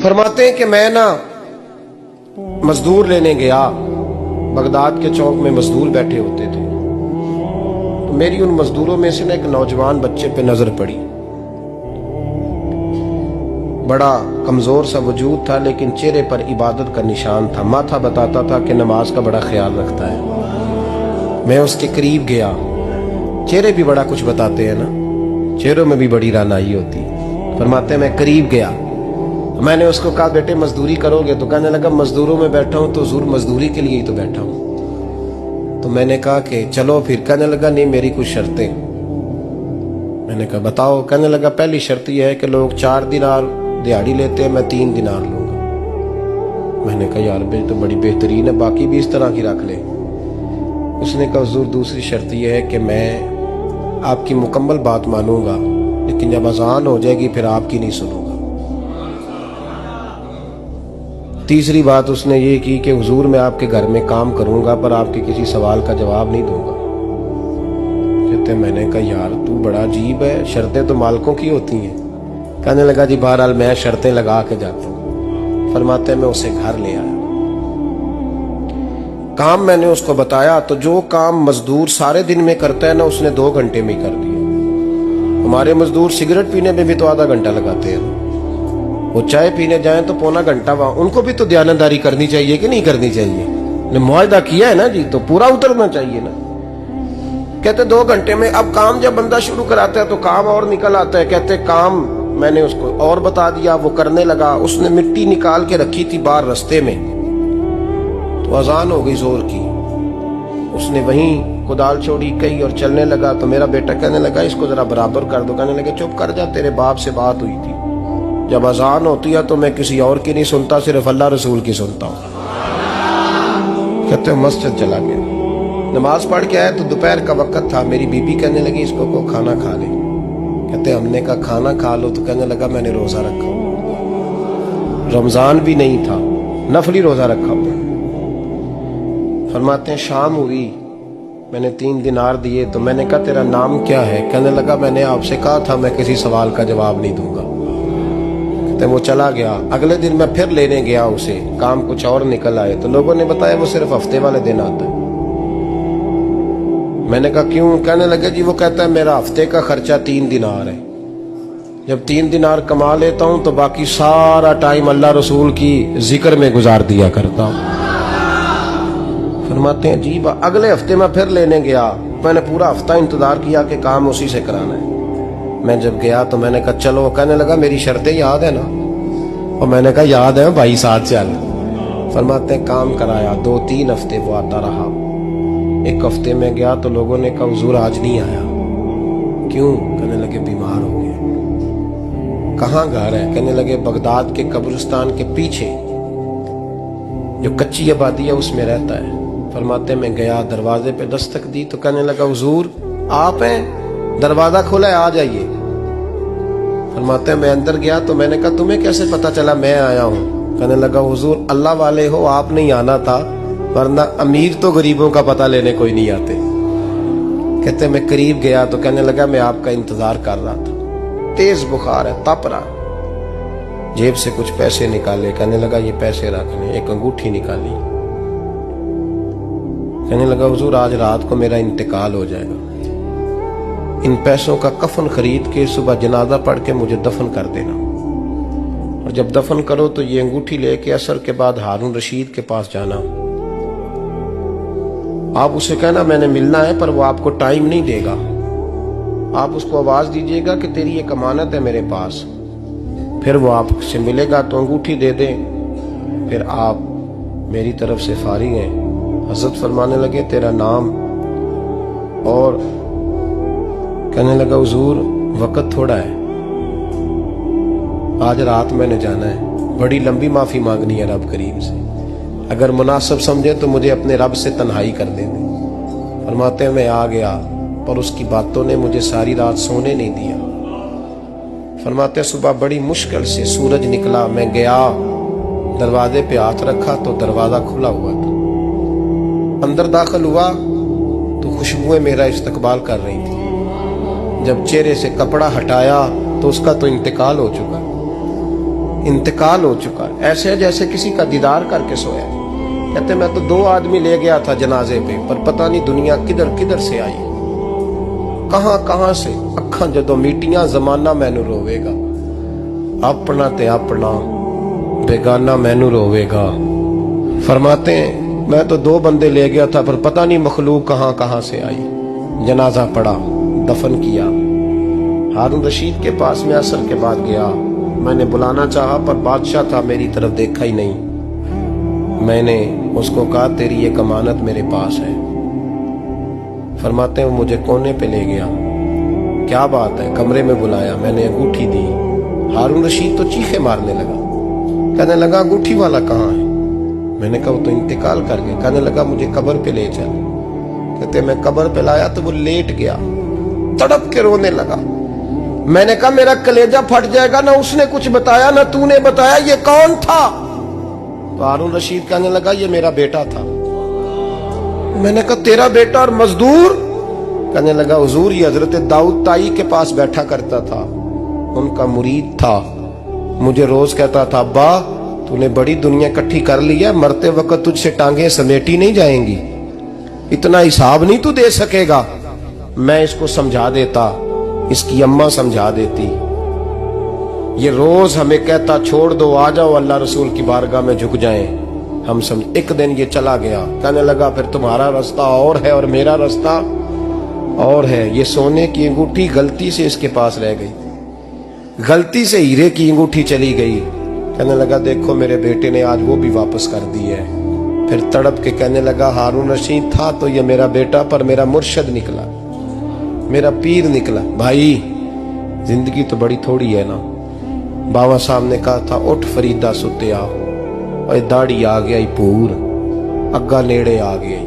फरमाते हैं कि मैं ना मजदूर लेने गया, बगदाद के चौक में मजदूर बैठे होते थे, तो मेरी उन मजदूरों में से ना एक नौजवान बच्चे पे नजर पड़ी। बड़ा कमजोर सा वजूद था, लेकिन चेहरे पर इबादत का निशान था। माथा बताता था कि नमाज का बड़ा ख्याल रखता है। मैं उसके करीब गया। चेहरे भी बड़ा कुछ बताते हैं ना, चेहरों में भी बड़ी रानाई होती है। फरमाते हैं मैं करीब गया, मैंने उसको कहा बेटे मजदूरी करोगे? तो कहने लगा मजदूरों में बैठा हूं तो हुजूर मजदूरी के लिए ही तो बैठा हूं। तो मैंने कहा कि चलो फिर। कहने लगा नहीं मेरी कुछ शर्तें। मैंने कहा बताओ। कहने लगा पहली शर्त यह है कि लोग 4 दिनार दिहाड़ी लेते हैं, मैं 3 दिनार लूंगा। मैंने कहा यार भाई तो बड़ी बेहतरीन है, बाकी भी इस तरह की रख ले। उसने कहा हुजूर दूसरी शर्त यह है कि मैं आपकी मुकम्मल बात मानूंगा, लेकिन जब अजान हो जाएगी फिर आपकी नहीं सुनूंगा। तीसरी बात उसने ये की कि हुजूर मैं आपके घर में काम करूंगा पर आपके किसी सवाल का जवाब नहीं दूंगा। कहते मैंने कहा यार तू बड़ा अजीब है, शर्तें तो मालिकों की होती हैं। कहने लगा जी बहरहाल मैं शर्तें लगा के जाता हूँ। फरमाते मैं उसे घर ले आया, काम मैंने उसको बताया, तो जो काम मजदूर सारे दिन में करता है ना उसने 2 घंटे में कर दिया। हमारे मजदूर सिगरेट पीने में भी तो आधा घंटा लगाते हैं, वो चाय पीने जाए तो पौना घंटा वहां। उनको भी तो दयानतदारी करनी चाहिए कि नहीं करनी चाहिए? ने मुआहदा किया है ना जी, तो पूरा उतरना चाहिए ना। कहते 2 घंटे में। अब काम जब बंदा शुरू कराता है तो काम और निकल आता है। कहते काम मैंने उसको और बता दिया, वो करने लगा। उसने मिट्टी निकाल के रखी थी बाहर रास्ते में, तो अजान हो गई जोर की। उसने वहीं कुदाल छोड़ी कही और चलने लगा। तो मेरा बेटा कहने लगा इसको जरा बराबर कर दो। कहने लगे चुप कर जा, तेरे बाप से बात हुई थी, जब अजान होती है तो मैं किसी और की नहीं सुनता, सिर्फ अल्लाह रसूल की सुनता हूँ। कहते मस्जिद चला गया, नमाज पढ़ के आया तो दोपहर का वक्त था। मेरी बीबी कहने लगी इसको को खाना खा ले। कहते हमने कहा खाना खा लो, तो कहने लगा मैंने रोजा रखा, रमजान भी नहीं था, नफली रोजा रखा हुआ। फरमाते हैं शाम हुई, मैंने 3 दिनार दिए। तो मैंने कहा तेरा नाम क्या है? कहने लगा मैंने आपसे कहा था मैं किसी सवाल का जवाब नहीं दूंगा। कहते वो चला गया। अगले दिन मैं फिर लेने गया उसे, काम कुछ और निकल आए। तो लोगों ने बताया वो सिर्फ हफ्ते वाले दिन आता है। मैंने कहा क्यों? कहने लगे जी वो कहता है मेरा हफ्ते का खर्चा 3 दिनार है, जब 3 दिनार कमा लेता हूं तो बाकी सारा टाइम अल्लाह रसूल की जिक्र में गुजार दिया करता हूं। फरमाते हैं जी अगले हफ्ते मैं फिर लेने गया। मैंने पूरा हफ्ता इंतजार किया कि काम उसी से कराना है। मैं जब गया तो मैंने कहा चलो। कहने लगा मेरी शर्तें याद है ना? और मैंने कहा याद है भाई साथ चल। फरमाते हैं काम कराया, 2-3 हफ्ते वो आता रहा। 1 हफ्ते में गया तो लोगों ने कहा हुजूर आज नहीं आया। क्यों? कहने लगे बीमार हो गए। कहाँ घर है? कहने लगे बगदाद के कब्रिस्तान के पीछे जो कच्ची आबादी है उसमें रहता है। फरमाते मैं गया, दरवाजे पे दस्तक दी तो कहने लगा हुजूर आप हैं? दरवाजा खोला है, आ जाइए। फरमाते मैं अंदर गया तो मैंने कहा तुम्हें कैसे पता चला मैं आया हूँ? कहने लगा हुजूर अल्लाह वाले हो, आप नहीं आना था, वरना अमीर तो गरीबों का पता लेने कोई नहीं आते। कहते मैं करीब गया तो कहने लगा मैं आपका इंतजार कर रहा था, तेज बुखार है, तप रहा। जेब से कुछ पैसे निकाले, कहने लगा ये पैसे रख लें। एक अंगूठी निकाली, कहने लगा हुजूर आज रात को मेरा इंतकाल हो जाएगा, इन पैसों का कफन खरीद के सुबह जनाजा पढ़ के मुझे दफन कर देना, और जब दफन करो तो ये अंगूठी लेके असर के बाद हारून रशीद के पास जाना। आप उसे कहना मैंने मिलना है पर वो आपको टाइम नहीं देगा। आप उसको आवाज दीजिएगा कि तेरी एक अमानत है मेरे पास। फिर वो आपसे मिलेगा तो अंगूठी दे दे, फिर आप मेरी तरफ से फारिग हैं। हजरत फरमाने लगे तेरा नाम? और कहने लगा हुजूर वक्त थोड़ा है, आज रात मैंने जाना है, बड़ी लंबी माफी मांगनी है रब करीम से, अगर मुनासिब समझे तो मुझे अपने रब से तन्हाई कर दे। फरमाते हैं मैं आ गया पर उसकी बातों ने मुझे सारी रात सोने नहीं दिया। फरमाते हैं सुबह बड़ी मुश्किल से सूरज निकला, मैं गया दरवाजे पे हाथ रखा तो दरवाजा खुला हुआ था। अंदर दाखिल हुआ तो खुशबुएं मेरा इस्तकबाल कर रही थी। जब चेहरे से कपड़ा हटाया तो उसका तो इंतकाल हो चुका। इंतकाल हो चुका है, ऐसे है जैसे किसी का दीदार करके सोया। कहते मैं तो 2 आदमी ले गया था जनाजे पे, पर पता नहीं दुनिया किधर किधर से आई, कहां से। अखां जदों मीटियां जमाना मैनू रोवेगा, अपना ते अपना बेगाना मैनू रोवेगा। फरमाते हैं मैं तो 2 बंदे ले गया था, पर पता नहीं मखलूक कहां से आई। जनाजा पड़ा, दफन किया। हारून रशीद के पास में असर के बाद गया, मैंने बुलाना चाहा पर बादशाह था, मेरी तरफ देखा ही नहीं। मैंने उसको कहा तेरी एक अमानत मेरे पास है। फरमाते हैं वो मुझे कोने पे ले गया, क्या बात है, कमरे में बुलाया, मैंने अंगूठी दी। हारून रशीद तो चीखे मारने लगा, कहने लगा अंगूठी वाला कहाँ है? मैंने कहा वो तो इंतकाल कर गया। कहने लगा मुझे कब्र पे ले चल। कहते मैं कब्र पे लाया तो वो लेट गया, तड़प के रोने लगा। मैंने कहा मेरा कलेजा फट जाएगा, ना उसने कुछ बताया ना तूने बताया, ये कौन था? तो हारून रशीद कहने लगा ये मेरा बेटा था। मैंने कहा तेरा बेटा और मजदूर? कहने लगा हुजूर ये हजरत दाऊद ताई के पास बैठा करता था, उनका मुरीद था, मुझे रोज कहता था अब्बा तूने बड़ी दुनिया इकट्ठी कर ली है, मरते वक्त तुझसे टांगे समेटी नहीं जाएंगी, इतना हिसाब नहीं तू दे सकेगा। मैं इसको समझा देता, इसकी अम्मा समझा देती। ये रोज हमें कहता छोड़ दो, आ जाओ अल्लाह रसूल की बारगाह में झुक जाएं। हम समझ। एक दिन ये चला गया, कहने लगा फिर तुम्हारा रास्ता और है और मेरा रास्ता और है। ये सोने की अंगूठी गलती से इसके पास रह गई, गलती से हीरे की अंगूठी चली गई। कहने लगा देखो मेरे बेटे ने आज वो भी वापस कर दी है। फिर तड़प के कहने लगा हारून रशीद था तो ये मेरा बेटा, पर मेरा मुर्शद निकला, मेरा पीर निकला। भाई जिंदगी तो बड़ी थोड़ी है ना। बाबा साहब ने कहा था उठ फरीदा सुत्या, और दाढ़ी आ गया पूर, अग्गा नेड़े आ गया,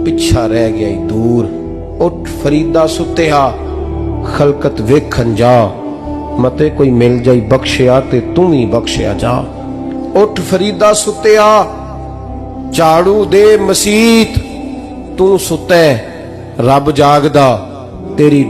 पिछा रह गया दूर। उठ फरीदा सुत्या खलकत वेखन जा, मते कोई मिल जाई बख्शिया ते तू ही बख्शिया जा। उठ फरीदा सुत्या झाड़ू दे मसीत, तू सुते रब जागदा तेरी